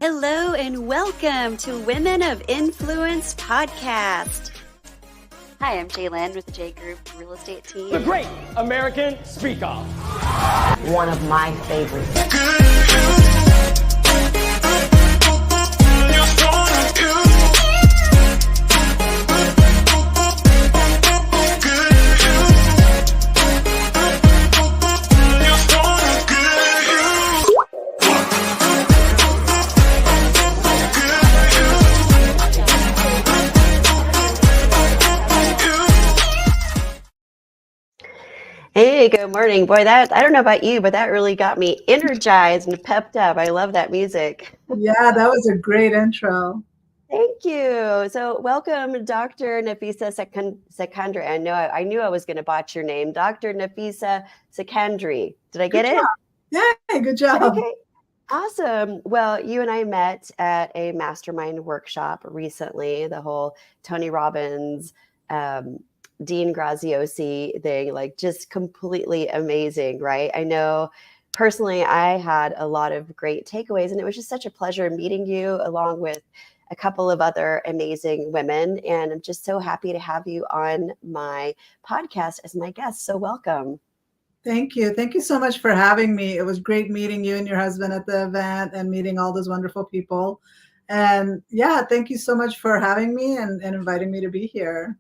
Hello and welcome to Women of Influence podcast. Hi, I'm Jaylen with the J Group Real Estate Team. The Great American Speak Off. One of my favorites. Hey, good morning. Boy, I don't know about you, but that really got me energized and pepped up. I love that music. Yeah, that was a great intro. Thank you. So welcome, Dr. Nafisa Sekandari. I knew I was going to botch your name. Dr. Nafisa Sekandari. Did I get it? Yeah, good job. Okay. Awesome. Well, you and I met at a mastermind workshop recently, the whole Tony Robbins, Dean Graziosi thing, like just completely amazing, right? I know personally I had a lot of great takeaways, and it was just such a pleasure meeting you along with a couple of other amazing women. And I'm just so happy to have you on my podcast as my guest. So welcome. Thank you. Thank you so much for having me. It was great meeting you and your husband at the event and meeting all those wonderful people. And yeah, thank you so much for having me and inviting me to be here.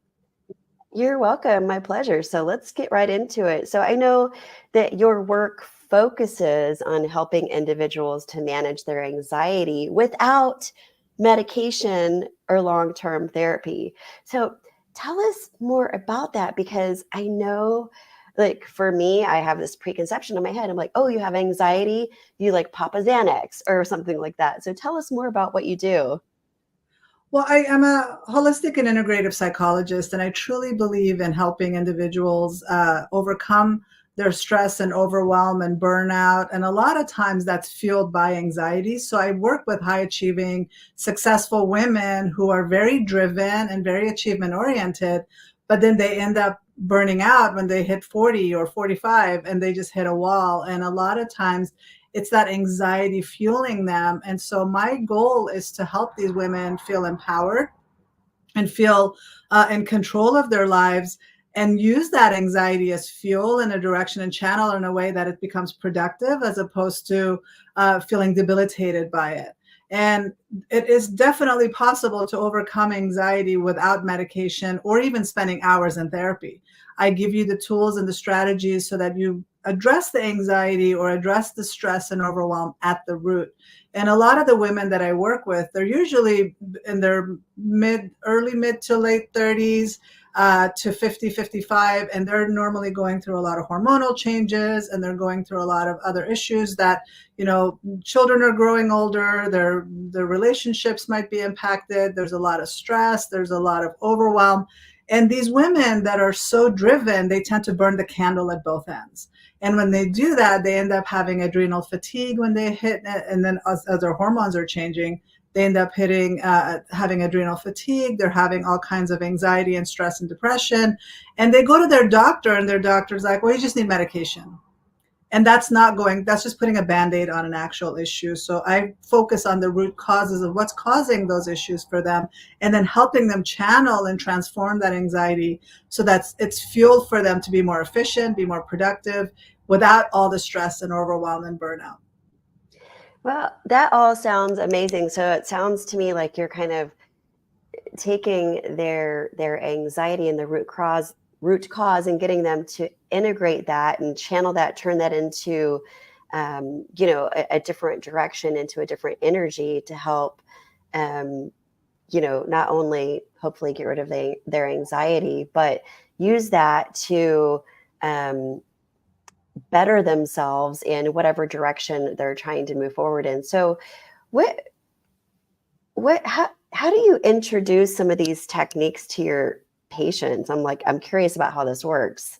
You're welcome. My pleasure. So let's get right into it. So I know that your work focuses on helping individuals to manage their anxiety without medication or long-term therapy. So tell us more about that, because I know, like for me, I have this preconception in my head. I'm like, oh, you have anxiety, you like pop a Xanax or something like that. So tell us more about what you do. Well, I am a holistic and integrative psychologist, and I truly believe in helping individuals overcome their stress and overwhelm and burnout. And a lot of times that's fueled by anxiety. So I work with high achieving, successful women who are very driven and very achievement oriented, but then they end up burning out when they hit 40 or 45 and they just hit a wall. And a lot of times it's that anxiety fueling them. And so my goal is to help these women feel empowered and feel in control of their lives, and use that anxiety as fuel in a direction and channel in a way that it becomes productive, as opposed to feeling debilitated by it. And it is definitely possible to overcome anxiety without medication or even spending hours in therapy. I give you the tools and the strategies so that you address the anxiety or address the stress and overwhelm at the root. And a lot of the women that I work with, they're usually in their early mid to late 30s to 50, 55, and they're normally going through a lot of hormonal changes, and they're going through a lot of other issues that, children are growing older, their relationships might be impacted, there's a lot of stress, there's a lot of overwhelm. And these women that are so driven, they tend to burn the candle at both ends. And when they do that, they end up having adrenal fatigue when they hit it. And then as their hormones are changing, they end up having adrenal fatigue. They're having all kinds of anxiety and stress and depression. And they go to their doctor, and their doctor's like, well, you just need medication. And that's just putting a Bandaid on an actual issue. So I focus on the root causes of what's causing those issues for them, and then helping them channel and transform that anxiety so that it's fuel for them to be more efficient, be more productive, without all the stress and overwhelm and burnout. Well, that all sounds amazing. So it sounds to me like you're kind of taking their anxiety and the root cause and getting them to integrate that and channel that, turn that into, a different direction, into a different energy to help, not only hopefully get rid of their anxiety, but use that to better themselves in whatever direction they're trying to move forward in. So how do you introduce some of these techniques to your patients? I'm curious about how this works.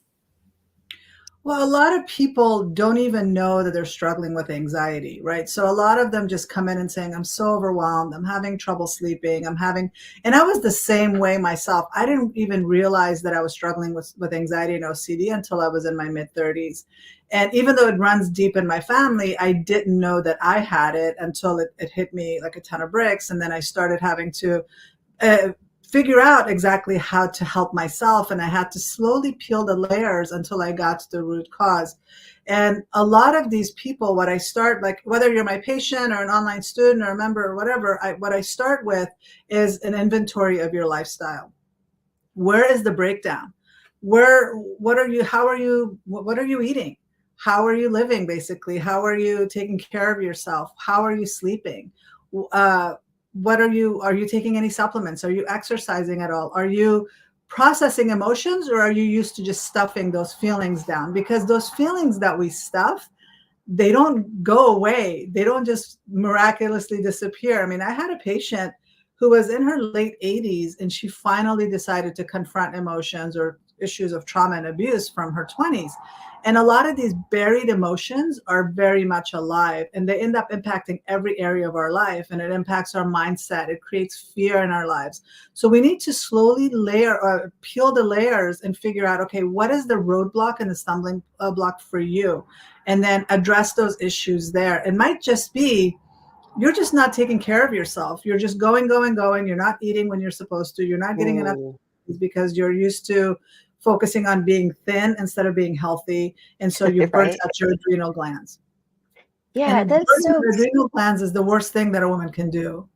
Well, a lot of people don't even know that they're struggling with anxiety, right? So a lot of them just come in and saying, I'm so overwhelmed, I'm having trouble sleeping, and I was the same way myself. I didn't even realize that I was struggling with anxiety and OCD until I was in my mid 30s. And even though it runs deep in my family, I didn't know that I had it until it hit me like a ton of bricks. And then I started having to uh, figure out exactly how to help myself. And I had to slowly peel the layers until I got to the root cause. And a lot of these people, what I start, like whether you're my patient or an online student or a member or whatever, what I start with is an inventory of your lifestyle. Where is the breakdown? What are you, how are you, what are you eating? How are you living, basically? How are you taking care of yourself? How are you sleeping? Uh, are you taking any supplements? Are you exercising at all? Are you processing emotions, or are you used to just stuffing those feelings down? Because those feelings that we stuff, they don't go away. They don't just miraculously disappear. I mean, I had a patient who was in her late 80s, and she finally decided to confront emotions or issues of trauma and abuse from her 20s. And a lot of these buried emotions are very much alive, and they end up impacting every area of our life, and it impacts our mindset. It creates fear in our lives. So we need to slowly layer or peel the layers and figure out, okay, what is the roadblock and the stumbling block for you? And then address those issues there. It might just be you're just not taking care of yourself. You're just going, going, going. You're not eating when you're supposed to. You're not getting enough Mm, because you're used to focusing on being thin instead of being healthy. And so you burnt right. out your adrenal glands. Yeah, And that's burning so your adrenal glands is the worst thing that a woman can do.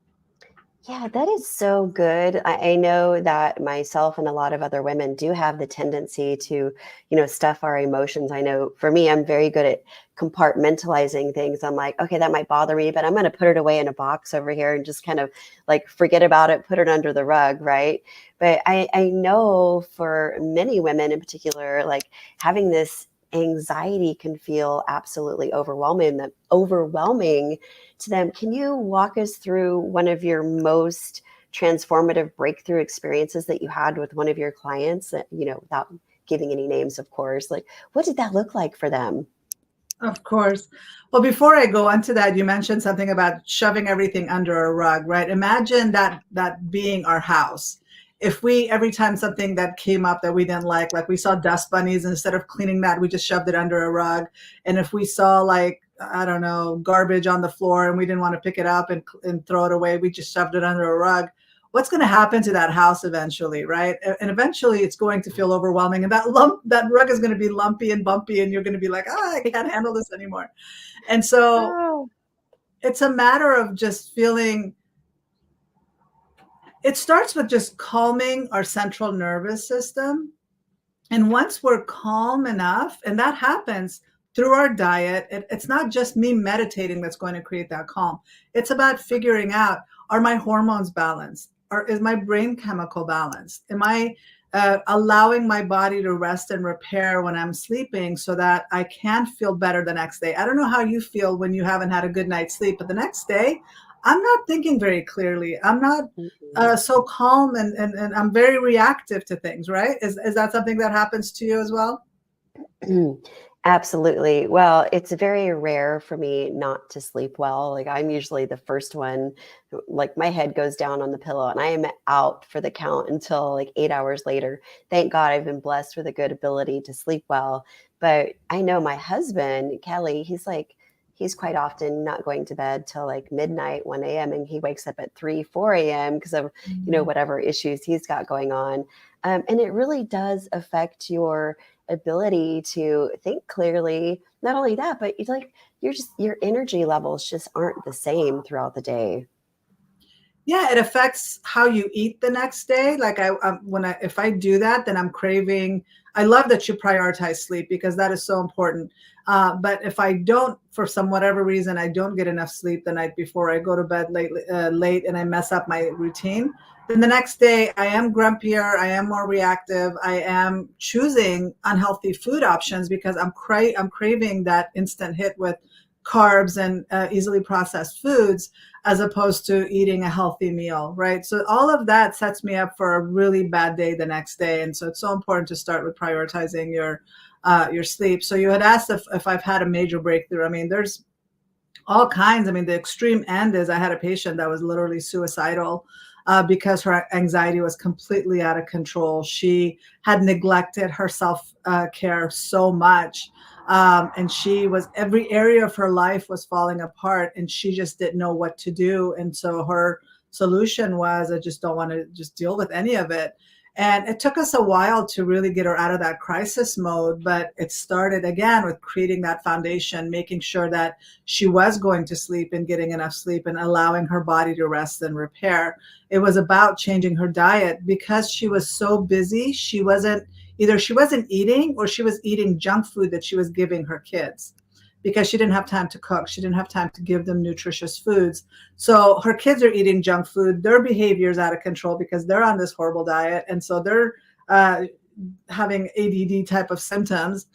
Yeah, that is so good. I know that myself and a lot of other women do have the tendency to, stuff our emotions. I know for me, I'm very good at compartmentalizing things. I'm like, okay, that might bother me, but I'm going to put it away in a box over here and just kind of like forget about it, put it under the rug, right? But I know for many women in particular, like having this anxiety can feel absolutely overwhelming to them. Can you walk us through one of your most transformative breakthrough experiences that you had with one of your clients that, without giving any names, of course, like what did that look like for them? Of course. Well, before I go on to that, you mentioned something about shoving everything under a rug, right? Imagine that being our house. If we, every time something that came up that we didn't like we saw dust bunnies, instead of cleaning that, we just shoved it under a rug. And if we saw like, I don't know, garbage on the floor and we didn't want to pick it up and throw it away, we just shoved it under a rug. What's going to happen to that house eventually, right? And eventually it's going to feel overwhelming, and that rug is going to be lumpy and bumpy, and you're going to be like, I can't handle this anymore. And so Oh, it's a matter of just feeling. It starts with just calming our central nervous system. And once we're calm enough, and that happens through our diet, it's not just me meditating that's going to create that calm. It's about figuring out, are my hormones balanced? Or is my brain chemical balanced? Am I allowing my body to rest and repair when I'm sleeping so that I can feel better the next day? I don't know how you feel when you haven't had a good night's sleep, but the next day, I'm not thinking very clearly. I'm not mhm. so calm, and I'm very reactive to things, right? Is that something that happens to you as well? Absolutely. Well, it's very rare for me not to sleep well. Like I'm usually the first one, like my head goes down on the pillow and I am out for the count until like 8 hours later. Thank God I've been blessed with a good ability to sleep well. But I know my husband, Kelly, he's quite often not going to bed till like midnight, 1 a.m. And he wakes up at 3, 4 a.m. because of, Mhm. whatever issues he's got going on. And it really does affect your ability to think clearly. Not only that, but it's like your energy levels just aren't the same throughout the day. Yeah, it affects how you eat the next day. Like if I do that, then I'm craving. I love that you prioritize sleep because that is so important. But if I don't, for some whatever reason, I don't get enough sleep the night before, I go to bed late, and I mess up my routine. Then the next day, I am grumpier. I am more reactive. I am choosing unhealthy food options because I'm craving that instant hit with carbs and easily processed foods, as opposed to eating a healthy meal, right? So all of that sets me up for a really bad day the next day. And so it's so important to start with prioritizing your sleep. So you had asked if I've had a major breakthrough. I mean, there's all kinds. I mean, the extreme end is I had a patient that was literally suicidal because her anxiety was completely out of control. She had neglected her self care so much And every area of her life was falling apart, and she just didn't know what to do. And so her solution was, I just don't want to just deal with any of it. And it took us a while to really get her out of that crisis mode, but it started again with creating that foundation, making sure that she was going to sleep and getting enough sleep and allowing her body to rest and repair. It was about changing her diet because she was so busy. She wasn't eating, or she was eating junk food that she was giving her kids because she didn't have time to cook. She didn't have time to give them nutritious foods. So her kids are eating junk food. Their behavior is out of control because they're on this horrible diet. And so they're having ADD type of symptoms.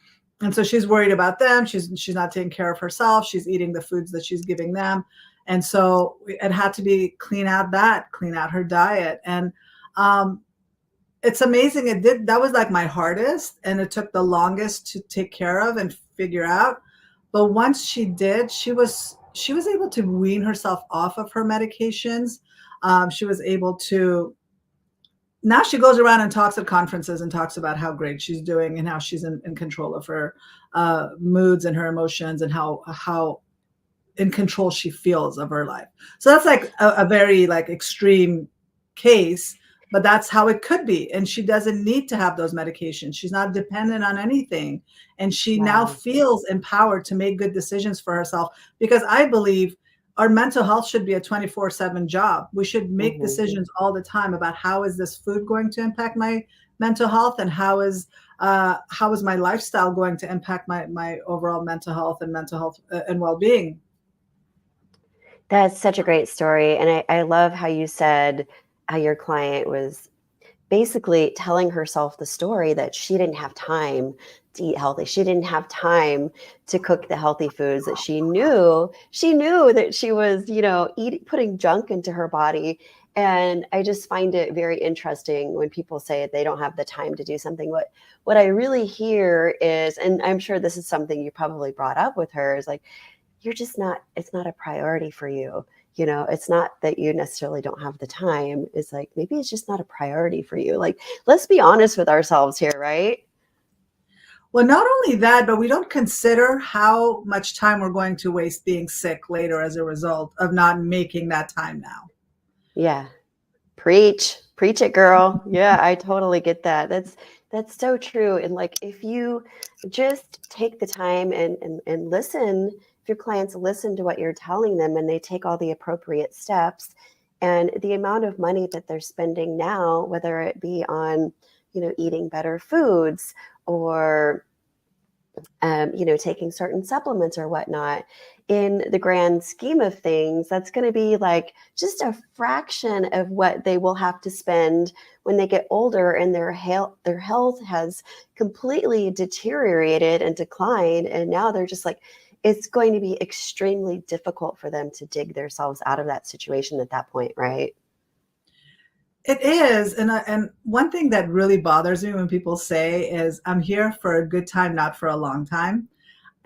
And so she's worried about them. She's not taking care of herself. She's eating the foods that she's giving them. And so it had to be clean out her diet. And it's amazing. That was like my hardest, and it took the longest to take care of and figure out. But once she did, she was able to wean herself off of her medications. She was able to, now she goes around and talks at conferences and talks about how great she's doing and how she's in control of her moods and her emotions, and how in control she feels of her life. So that's like a very like extreme case, but that's how it could be. And she doesn't need to have those medications. She's not dependent on anything. And she now feels empowered to make good decisions for herself, because I believe our mental health should be a 24/7 job. We should make decisions all the time about how is this food going to impact my mental health, and how is my lifestyle going to impact my overall mental health and well-being. That's such a great story. And I love how you said how your client was basically telling herself the story that she didn't have time to eat healthy. She didn't have time to cook the healthy foods that she knew that she was, putting junk into her body. And I just find it very interesting when people say they don't have the time to do something. What I really hear is, and I'm sure this is something you probably brought up with her, is like, it's not a priority for you. It's not that you necessarily don't have the time. It's like, maybe it's just not a priority for you. Like, let's be honest with ourselves here, right? Well, not only that, but we don't consider how much time we're going to waste being sick later as a result of not making that time now. Yeah. Preach it, girl. Yeah, I totally get that. That's so true. And like, if you just take the time and listen, if your clients listen to what you're telling them and they take all the appropriate steps, and the amount of money that they're spending now, whether it be on, eating better foods, or taking certain supplements or whatnot, in the grand scheme of things, that's going to be like just a fraction of what they will have to spend when they get older and their health has completely deteriorated and declined. And now they're just like, it's going to be extremely difficult for them to dig themselves out of that situation at that point, right? It is. And one thing that really bothers me when people say is, I'm here for a good time, not for a long time.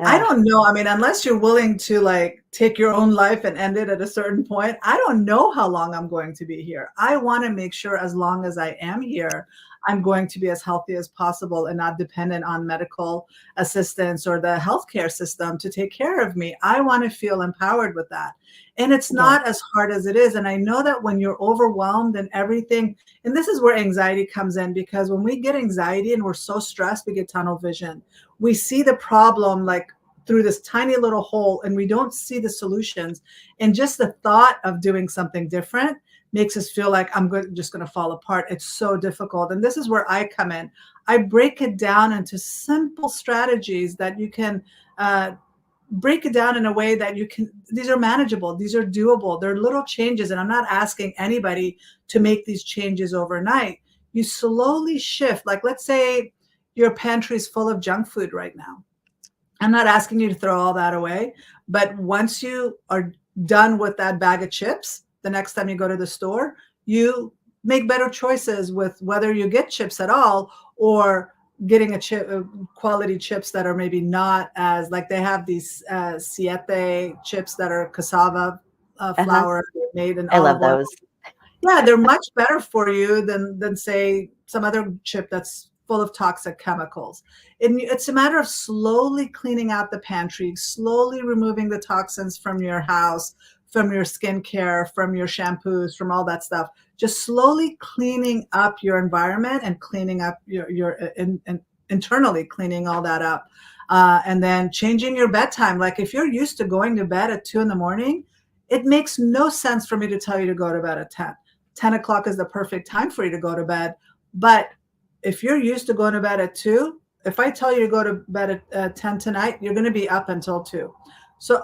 I don't know. I mean, unless you're willing to like take your own life and end it at a certain point, I don't know how long I'm going to be here. I want to make sure as long as I am here, I'm going to be as healthy as possible and not dependent on medical assistance or the healthcare system to take care of me. I want to feel empowered with that. And it's not as hard as it is. And I know that when you're overwhelmed and everything, and this is where anxiety comes in, because when we get anxiety and we're so stressed, we get tunnel vision. We see the problem like through this tiny little hole, and we don't see the solutions. And just the thought of doing something different makes us feel like just going to fall apart. It's so difficult. And this is where I come in. I break it down into simple strategies that you can break it down in a way that these are manageable. These are doable. They're little changes. And I'm not asking anybody to make these changes overnight. You slowly shift. Like, let's say your pantry is full of junk food right now. I'm not asking you to throw all that away, but once you are done with that bag of chips, the next time you go to the store, you make better choices with whether you get chips at all, or getting quality chips that are maybe not as, like, they have these siete chips that are cassava flour made in I love olive oil. those. Yeah, they're much better for you than say some other chip that's full of toxic chemicals. It's a matter of slowly cleaning out the pantry, slowly removing the toxins from your house, from your skincare, from your shampoos, from all that stuff. Just slowly cleaning up your environment and cleaning up internally cleaning all that up. And then changing your bedtime. Like if you're used to going to bed at 2 in the morning, it makes no sense for me to tell you to go to bed at 10. 10 o'clock is the perfect time for you to go to bed. But if you're used to going to bed at 2, if I tell you to go to bed at 10 tonight, you're going to be up until 2. So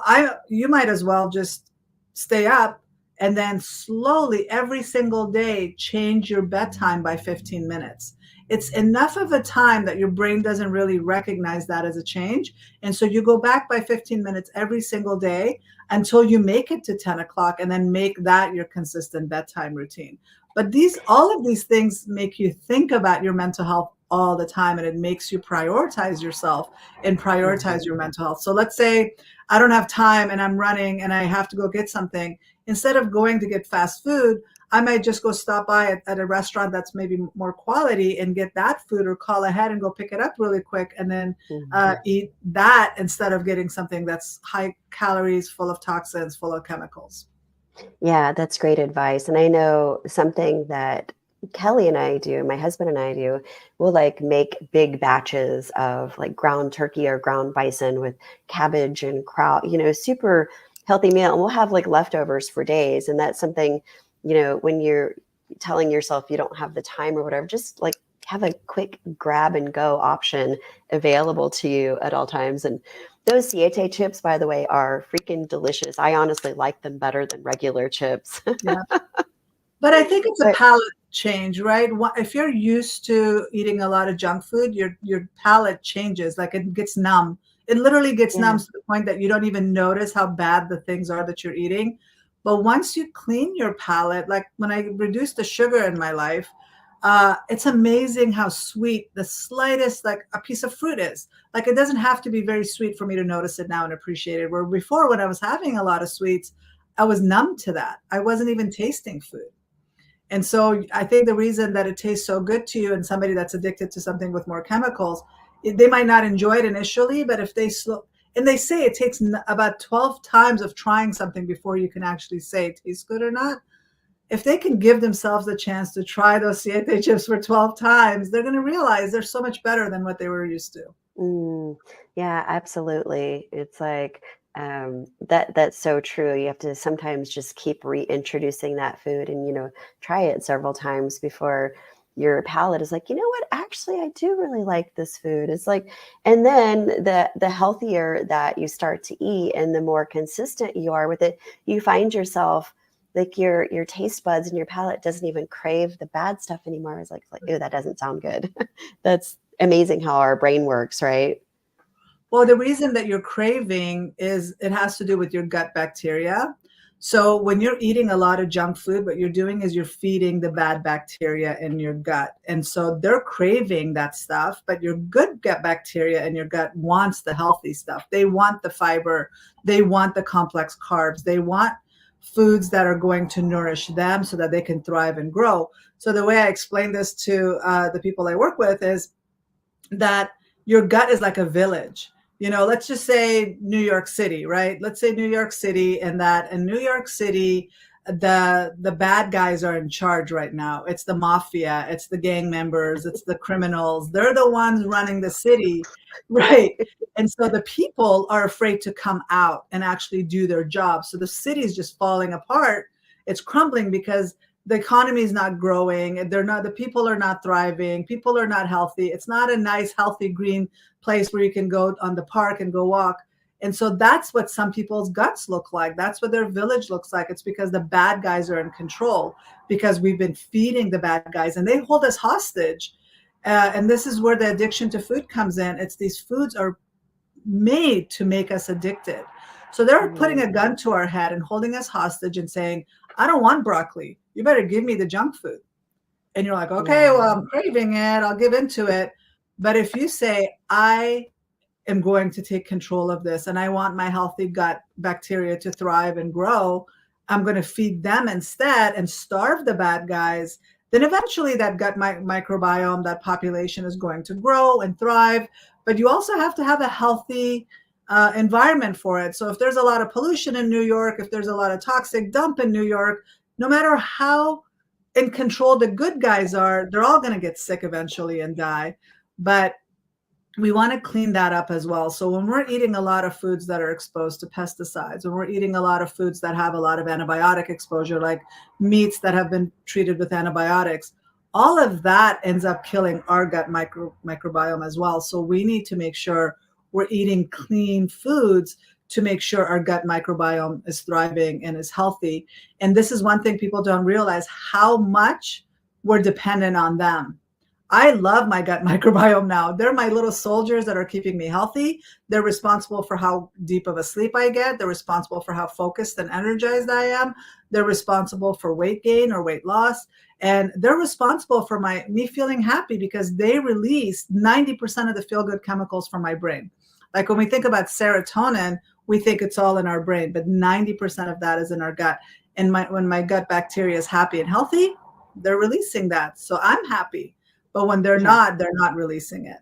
you might as well just stay up and then slowly every single day change your bedtime by 15 minutes. It's enough of a time that your brain doesn't really recognize that as a change. And so you go back by 15 minutes every single day until you make it to 10 o'clock and then make that your consistent bedtime routine. But all of these things make you think about your mental health all the time, and it makes you prioritize yourself and prioritize your mental health. So let's say I don't have time and I'm running and I have to go get something. Instead of going to get fast food, I might just go stop by at a restaurant that's maybe more quality and get that food, or call ahead and go pick it up really quick and then eat that instead of getting something that's high calories, full of toxins, full of chemicals. Yeah, that's great advice. And I know something that Kelly and I do, my husband and I do, we'll like make big batches of like ground turkey or ground bison with cabbage and kraut, super healthy meal. And we'll have like leftovers for days. And that's something, when you're telling yourself you don't have the time or whatever, just like have a quick grab and go option available to you at all times. And those siete chips, by the way, are freaking delicious. I honestly like them better than regular chips. Yeah. But I think it's a palate change, right? If you're used to eating a lot of junk food, your palate changes, like it gets numb. It literally gets numb to the point that you don't even notice how bad the things are that you're eating. But once you clean your palate, like when I reduced the sugar in my life, it's amazing how sweet the slightest, like a piece of fruit is. Like it doesn't have to be very sweet for me to notice it now and appreciate it. Where before, when I was having a lot of sweets, I was numb to that. I wasn't even tasting food. And so I think the reason that it tastes so good to you and somebody that's addicted to something with more chemicals, they might not enjoy it initially, but if they and they say it takes about 12 times of trying something before you can actually say it tastes good or not. If they can give themselves the chance to try those siete chips for 12 times, they're going to realize they're so much better than what they were used to. Yeah, absolutely. It's like, that's so true. You have to sometimes just keep reintroducing that food and, try it several times before your palate is like, you know what, actually, I do really like this food. It's like, and then the healthier that you start to eat and the more consistent you are with it, you find yourself like your taste buds and your palate doesn't even crave the bad stuff anymore. It's like, ew, that doesn't sound good. That's amazing how our brain works, right? Well, the reason that you're craving is it has to do with your gut bacteria. So when you're eating a lot of junk food, what you're doing is you're feeding the bad bacteria in your gut. And so they're craving that stuff, but your good gut bacteria in your gut wants the healthy stuff. They want the fiber. They want the complex carbs. They want foods that are going to nourish them so that they can thrive and grow. So the way I explain this to the people I work with is that your gut is like a village. Let's just say New York City, right? Let's say New York City, and that in New York City, the bad guys are in charge right now. It's the mafia, it's the gang members, it's the criminals. They're the ones running the city, right? And so the people are afraid to come out and actually do their job. So the city is just falling apart. It's crumbling because the economy is not growing. The people are not thriving. People are not healthy. It's not a nice, healthy, green place where you can go on the park and go walk. And so that's what some people's guts look like. That's what their village looks like. It's because the bad guys are in control, because we've been feeding the bad guys and they hold us hostage. And this is where the addiction to food comes in. It's these foods are made to make us addicted. So they're putting a gun to our head and holding us hostage and saying, I don't want broccoli. You better give me the junk food. And you're like, okay, well, I'm craving it. I'll give into it. But if you say, I am going to take control of this and I want my healthy gut bacteria to thrive and grow, I'm going to feed them instead and starve the bad guys, then eventually that microbiome, that population is going to grow and thrive. But you also have to have a healthy environment for it. So if there's a lot of pollution in New York, if there's a lot of toxic dump in New York, no matter how in control the good guys are, they're all going to get sick eventually and die. But we want to clean that up as well. So when we're eating a lot of foods that are exposed to pesticides, when we're eating a lot of foods that have a lot of antibiotic exposure, like meats that have been treated with antibiotics, all of that ends up killing our gut microbiome as well. So we need to make sure we're eating clean foods to make sure our gut microbiome is thriving and is healthy. And this is one thing people don't realize, how much we're dependent on them. I love my gut microbiome now. They're my little soldiers that are keeping me healthy. They're responsible for how deep of a sleep I get. They're responsible for how focused and energized I am. They're responsible for weight gain or weight loss. And they're responsible for me feeling happy because they release 90% of the feel-good chemicals from my brain. Like when we think about serotonin, we think it's all in our brain, but 90% of that is in our gut. And when my gut bacteria is happy and healthy, they're releasing that. So I'm happy. But when they're not releasing it.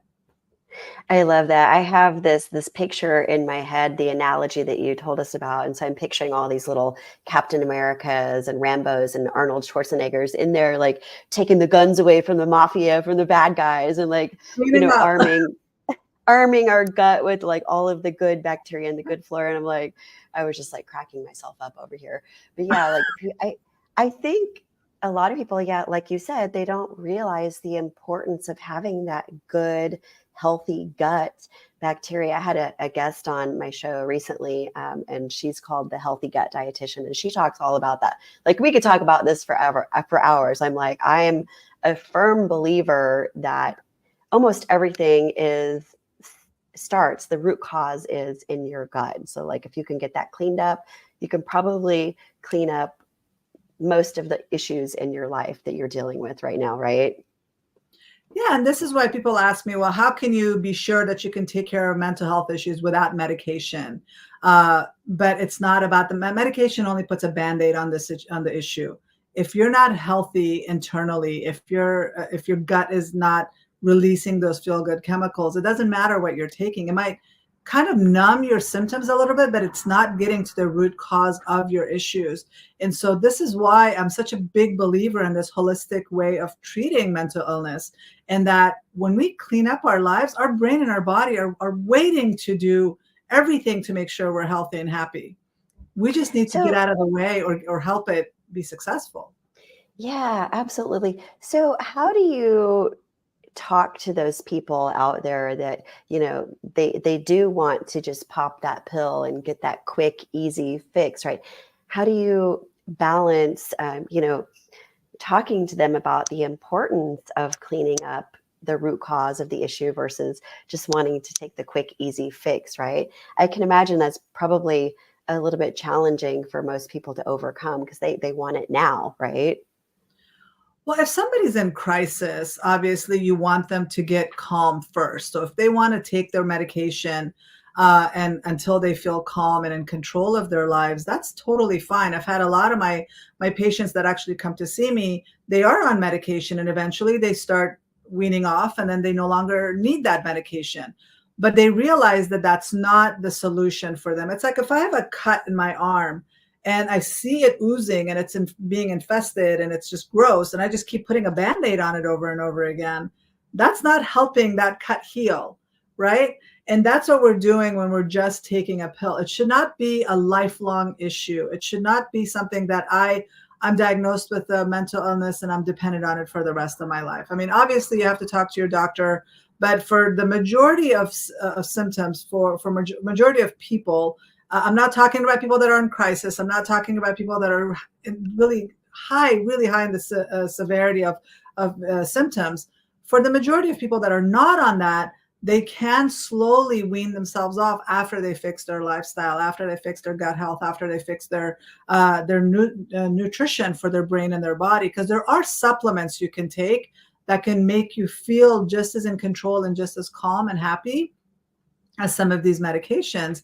I love that. I have this picture in my head, the analogy that you told us about. And so I'm picturing all these little Captain Americas and Rambos and Arnold Schwarzeneggers in there, like taking the guns away from the mafia, from the bad guys, and like, arming our gut with like all of the good bacteria and the good flora. And I'm like, I was just like cracking myself up over here. But yeah, like I think a lot of people, yeah, like you said, they don't realize the importance of having that good, healthy gut bacteria. I had a guest on my show recently, and she's called the Healthy Gut Dietitian, and she talks all about that. Like we could talk about this for hours. I'm like, I'm a firm believer that almost everything the root cause is in your gut. So like if you can get that cleaned up, you can probably clean up most of the issues in your life that you're dealing with right now, right? Yeah, and this is why people ask me, well, how can you be sure that you can take care of mental health issues without medication? But it's not about the medication. Only puts a Band-Aid on the issue. If you're not healthy internally, if your gut is not releasing those feel-good chemicals, it doesn't matter what you're taking. It might kind of numb your symptoms a little bit, but it's not getting to the root cause of your issues. And so this is why I'm such a big believer in this holistic way of treating mental illness. And that when we clean up our lives, our brain and our body are waiting to do everything to make sure we're healthy and happy. We just need to get out of the way or help it be successful. Yeah, absolutely. So how do you talk to those people out there that, they do want to just pop that pill and get that quick, easy fix, right? How do you balance, talking to them about the importance of cleaning up the root cause of the issue versus just wanting to take the quick, easy fix, right? I can imagine that's probably a little bit challenging for most people to overcome because they want it now, right? Well, if somebody's in crisis, obviously you want them to get calm first. So if they want to take their medication and until they feel calm and in control of their lives, that's totally fine. I've had a lot of my patients that actually come to see me, they are on medication and eventually they start weaning off and then they no longer need that medication. But they realize that that's not the solution for them. It's like if I have a cut in my arm, and I see it oozing and it's being infested and it's just gross, and I just keep putting a Band-Aid on it over and over again, that's not helping that cut heal, right? And that's what we're doing when we're just taking a pill. It should not be a lifelong issue. It should not be something that I'm diagnosed with a mental illness and I'm dependent on it for the rest of my life. I mean, obviously you have to talk to your doctor, but for the majority of symptoms, for majority of people, I'm not talking about people that are in crisis. I'm not talking about people that are really high in the severity of symptoms. For the majority of people that are not on that, they can slowly wean themselves off after they fix their lifestyle, after they fix their gut health, after they fix their nutrition for their brain and their body. Because there are supplements you can take that can make you feel just as in control and just as calm and happy as some of these medications.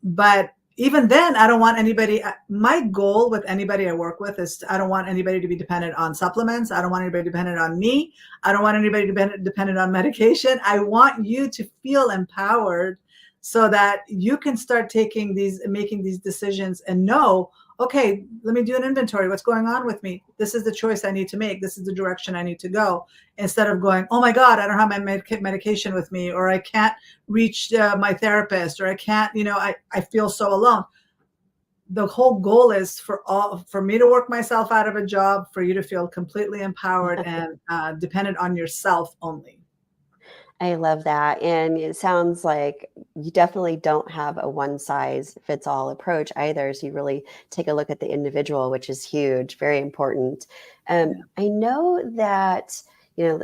But even then, I don't want anybody, my goal with anybody I work with is I don't want anybody to be dependent on supplements. I don't want anybody dependent on me. I don't want anybody dependent on medication. I want you to feel empowered so that you can start making these decisions and know, okay, let me do an inventory. What's going on with me? This is the choice I need to make. This is the direction I need to go. Instead of going, oh my God, I don't have my medication with me, or I can't reach my therapist, or I can't, I feel so alone. The whole goal is for me to work myself out of a job, for you to feel completely empowered and dependent on yourself only. I love that. And it sounds like you definitely don't have a one size fits all approach either. So you really take a look at the individual, which is huge, very important. I know that,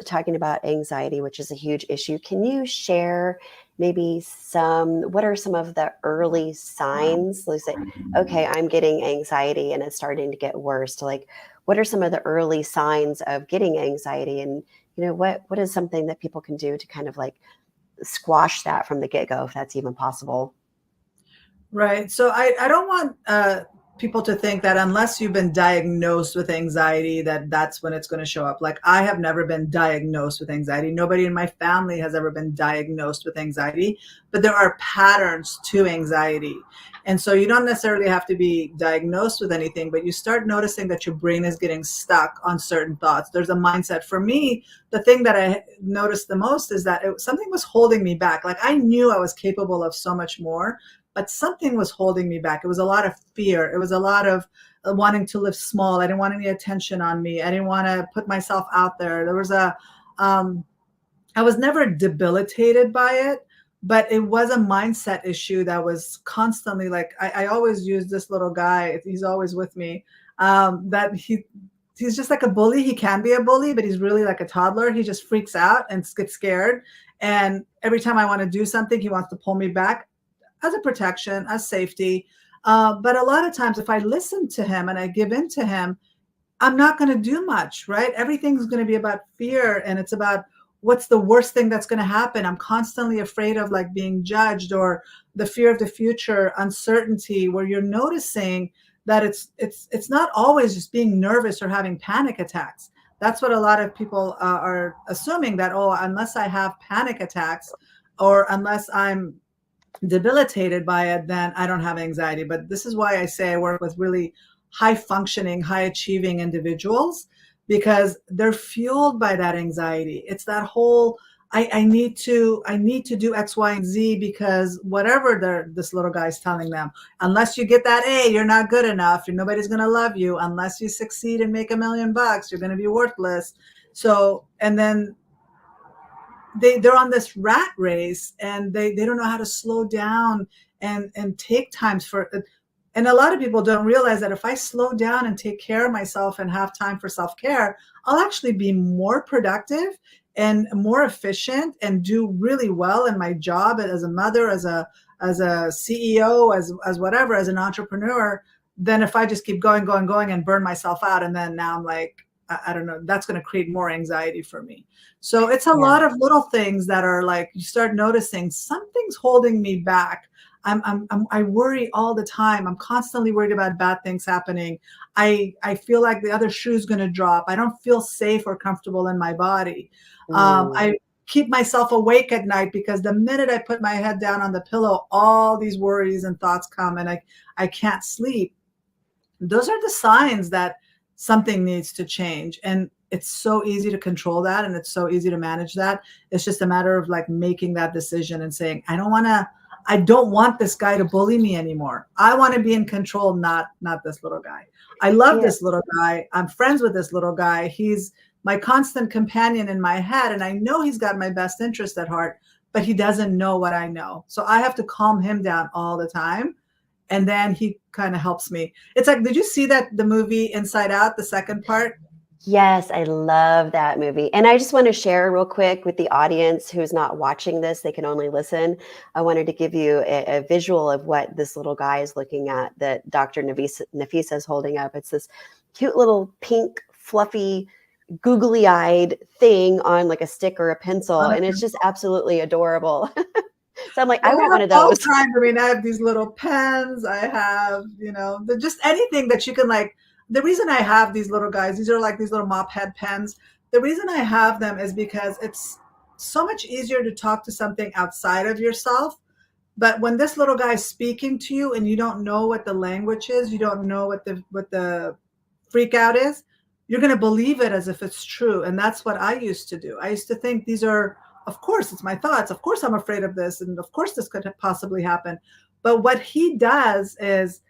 talking about anxiety, which is a huge issue, can you share maybe what are some of the early signs? Let's say, okay, I'm getting anxiety and it's starting to get worse. So like, what are some of the early signs of getting anxiety? And what is something that people can do to kind of like squash that from the get-go, if that's even possible? Right. So I don't want people to think that unless you've been diagnosed with anxiety, that's when it's going to show up. Like, I have never been diagnosed with anxiety. Nobody in my family has ever been diagnosed with anxiety, but there are patterns to anxiety. And so you don't necessarily have to be diagnosed with anything, but you start noticing that your brain is getting stuck on certain thoughts. There's a mindset. For me, the thing that I noticed the most is that something was holding me back. Like, I knew I was capable of so much more, but something was holding me back. It was a lot of fear. It was a lot of wanting to live small. I didn't want any attention on me. I didn't want to put myself out there. I was never debilitated by it, but it was a mindset issue that was constantly like, I always use this little guy. He's always with me. That he's just like a bully. He can be a bully, but he's really like a toddler. He just freaks out and gets scared. And every time I want to do something, he wants to pull me back as a protection, as safety. But a lot of times if I listen to him and I give in to him, I'm not going to do much, right? Everything's going to be about fear, and it's about what's the worst thing that's going to happen. I'm constantly afraid of like being judged, or the fear of the future, uncertainty, where you're noticing that it's not always just being nervous or having panic attacks. That's what a lot of people are assuming, that, oh, unless I have panic attacks or unless I'm debilitated by it, then I don't have anxiety. But this is why I say I work with really high functioning, high achieving individuals, because they're fueled by that anxiety. It's that whole, I need to do X, Y, and Z, because whatever this little guy's telling them, unless you get that A, you're not good enough. Nobody's going to love you. Unless you succeed and make $1 million, you're going to be worthless. So, and then they're on this rat race, and they don't know how to slow down and take times for it. And a lot of people don't realize that if I slow down and take care of myself and have time for self-care, I'll actually be more productive and more efficient and do really well in my job as a mother, as a CEO, as whatever, as an entrepreneur, than if I just keep going and burn myself out. And then now I'm like, I don't know, that's going to create more anxiety for me. So it's a lot of little things that are like, you start noticing something's holding me back. I worry all the time. I'm constantly worried about bad things happening. I feel like the other shoe's going to drop. I don't feel safe or comfortable in my body. I keep myself awake at night because the minute I put my head down on the pillow, all these worries and thoughts come, and I can't sleep. Those are the signs that something needs to change. And it's so easy to control that, and it's so easy to manage that. It's just a matter of like making that decision and saying, I don't want this guy to bully me anymore. I want to be in control, not this little guy. I love this little guy. I'm friends with this little guy. He's my constant companion in my head, and I know he's got my best interest at heart, but he doesn't know what I know. So I have to calm him down all the time. And then he kind of helps me. It's like, did you see the movie Inside Out, the second part? Yes, I love that movie. And I just want to share real quick with the audience who's not watching this, they can only listen. I wanted to give you a visual of what this little guy is looking at that Dr. Nafisa is holding up. It's this cute little pink, fluffy, googly-eyed thing on like a stick or a pencil. And it's just absolutely adorable. So I'm like, Well, I I want one have of all those. kinds. I mean, I have these little pens. I have, just anything that you can like. The reason I have these little guys, these are like these little mop head pens. The reason I have them is because it's so much easier to talk to something outside of yourself. But when this little guy is speaking to you and you don't know what the language is, you don't know what the freak out is, you're going to believe it as if it's true. And that's what I used to do. I used to think these are, of course, it's my thoughts. Of course, I'm afraid of this. And of course, this could possibly happen. But what he does is,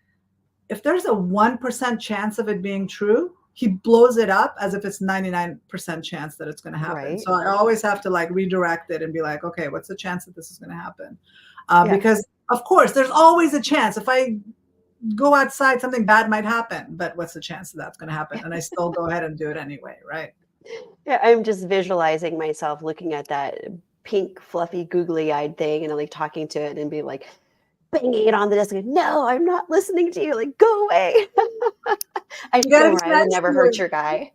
if there's a 1% chance of it being true, he blows it up as if it's 99% chance that it's going to happen. Right. So I always have to like redirect it and be like, okay, what's the chance that this is going to happen? Yeah. Because of course, there's always a chance. If I go outside, something bad might happen, but what's the chance that that's going to happen? And I still go ahead and do it anyway, right? Yeah, I'm just visualizing myself looking at that pink, fluffy, googly-eyed thing and like talking to it and be like banging it on the desk. Like, no, I'm not listening to you. Like, go away. I'm You got to so be right. I would nice never to hurt it. your guy.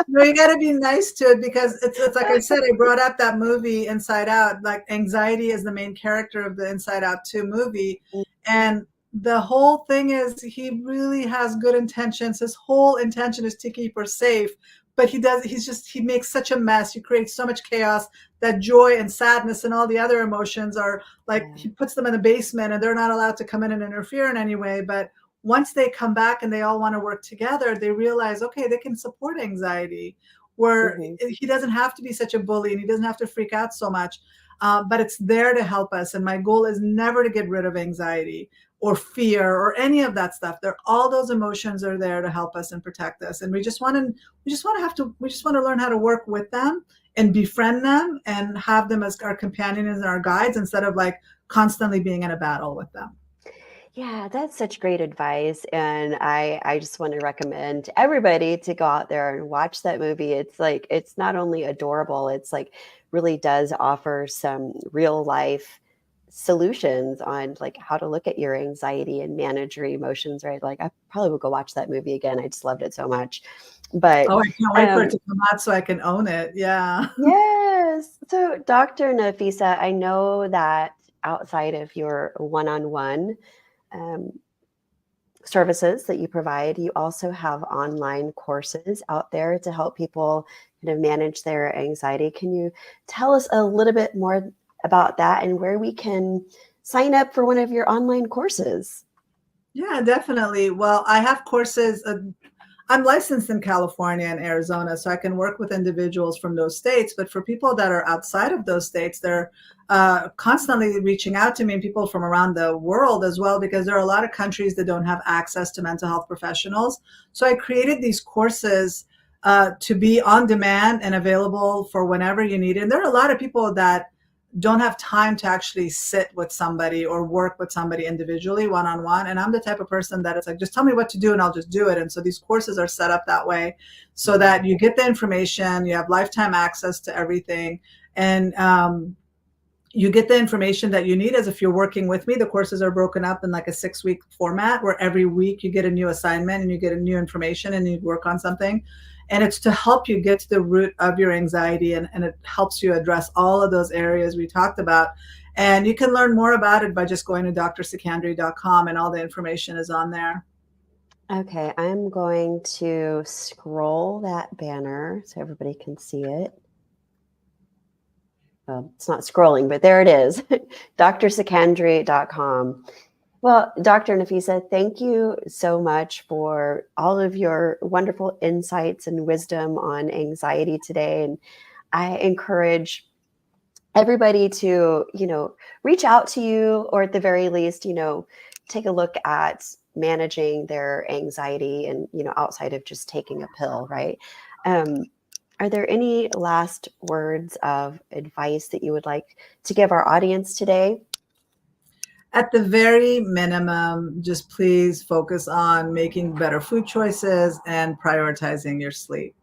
No, you got to be nice to it because it's like I said, I brought up that movie Inside Out. Like anxiety is the main character of the Inside Out 2 movie, and the whole thing is he really has good intentions. His whole intention is to keep her safe, but he makes such a mess. He creates so much chaos that joy and sadness and all the other emotions are like he puts them in the basement and they're not allowed to come in and interfere in any way. But once they come back and they all want to work together, they realize, okay, they can support anxiety where he doesn't have to be such a bully and he doesn't have to freak out so much. But it's there to help us. And my goal is never to get rid of anxiety or fear or any of that stuff. All those emotions are there to help us and protect us. And we just want to learn how to work with them and befriend them and have them as our companions and our guides instead of like constantly being in a battle with them. Yeah, that's such great advice. And I just want to recommend everybody to go out there and watch that movie. It's like, it's not only adorable, it's like really does offer some real life solutions on like how to look at your anxiety and manage your emotions, right? Like I probably will go watch that movie again. I just loved it so much. But Oh, I can't wait for it to come out so I can own it. Yeah. yes. So Dr. Nafisa, I know that outside of your one-on-one um, services that you provide, you also have online courses out there to help people kind of manage their anxiety. Can you tell us a little bit more about that and where we can sign up for one of your online courses? Yeah, definitely. Well, I have courses. I'm licensed in California and Arizona, so I can work with individuals from those states. But for people that are outside of those states, they're constantly reaching out to me, and people from around the world as well, because there are a lot of countries that don't have access to mental health professionals. So I created these courses to be on demand and available for whenever you need it. And there are a lot of people that don't have time to actually sit with somebody or work with somebody individually one-on-one. And I'm the type of person that it's like, just tell me what to do and I'll just do it. And so these courses are set up that way so that you get the information, you have lifetime access to everything. And you get the information that you need as if you're working with me. The courses are broken up in like a 6-week format where every week you get a new assignment and you get a new information and you work on something. And it's to help you get to the root of your anxiety, and it helps you address all of those areas we talked about. And you can learn more about it by just going to drsekandari.com, and all the information is on there. Okay, I'm going to scroll that banner so everybody can see it. Well, it's not scrolling, but there it is, drsekandari.com. Well, Dr. Nafisa, thank you so much for all of your wonderful insights and wisdom on anxiety today. And I encourage everybody to, reach out to you, or at the very least, take a look at managing their anxiety and, outside of just taking a pill, right? Are there any last words of advice that you would like to give our audience today? At the very minimum, just please focus on making better food choices and prioritizing your sleep.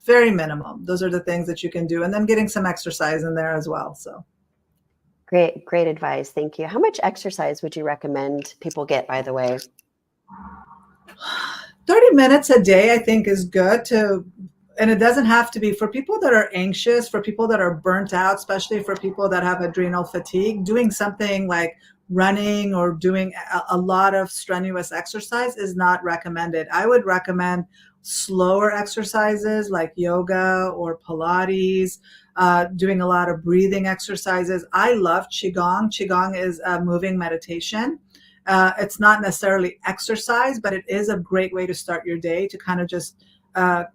Very minimum. Those are the things that you can do. And then getting some exercise in there as well. So Great advice. Thank you. How much exercise would you recommend people get, by the way? 30 minutes a day, I think, is good to and it doesn't have to be for people that are anxious, for people that are burnt out, especially for people that have adrenal fatigue. Doing something like running or doing a lot of strenuous exercise is not recommended. I would recommend slower exercises like yoga or Pilates, doing a lot of breathing exercises. I love Qigong. Qigong is a moving meditation. It's not necessarily exercise, but it is a great way to start your day, to kind of just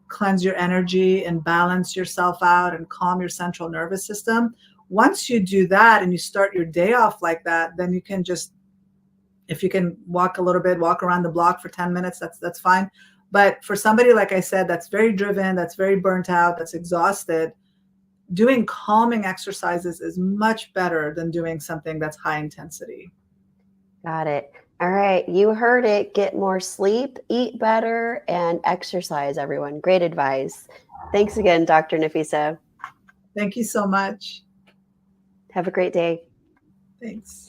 cleanse your energy and balance yourself out and calm your central nervous system. Once you do that and you start your day off like that, then you can just, if you can walk a little bit, walk around the block for 10 minutes, that's fine. But for somebody, like I said, that's very driven, that's very burnt out, that's exhausted, doing calming exercises is much better than doing something that's high intensity. Got it. All right. You heard it. Get more sleep, eat better, and exercise, everyone. Great advice. Thanks again, Dr. Nafisa. Thank you so much. Have a great day. Thanks.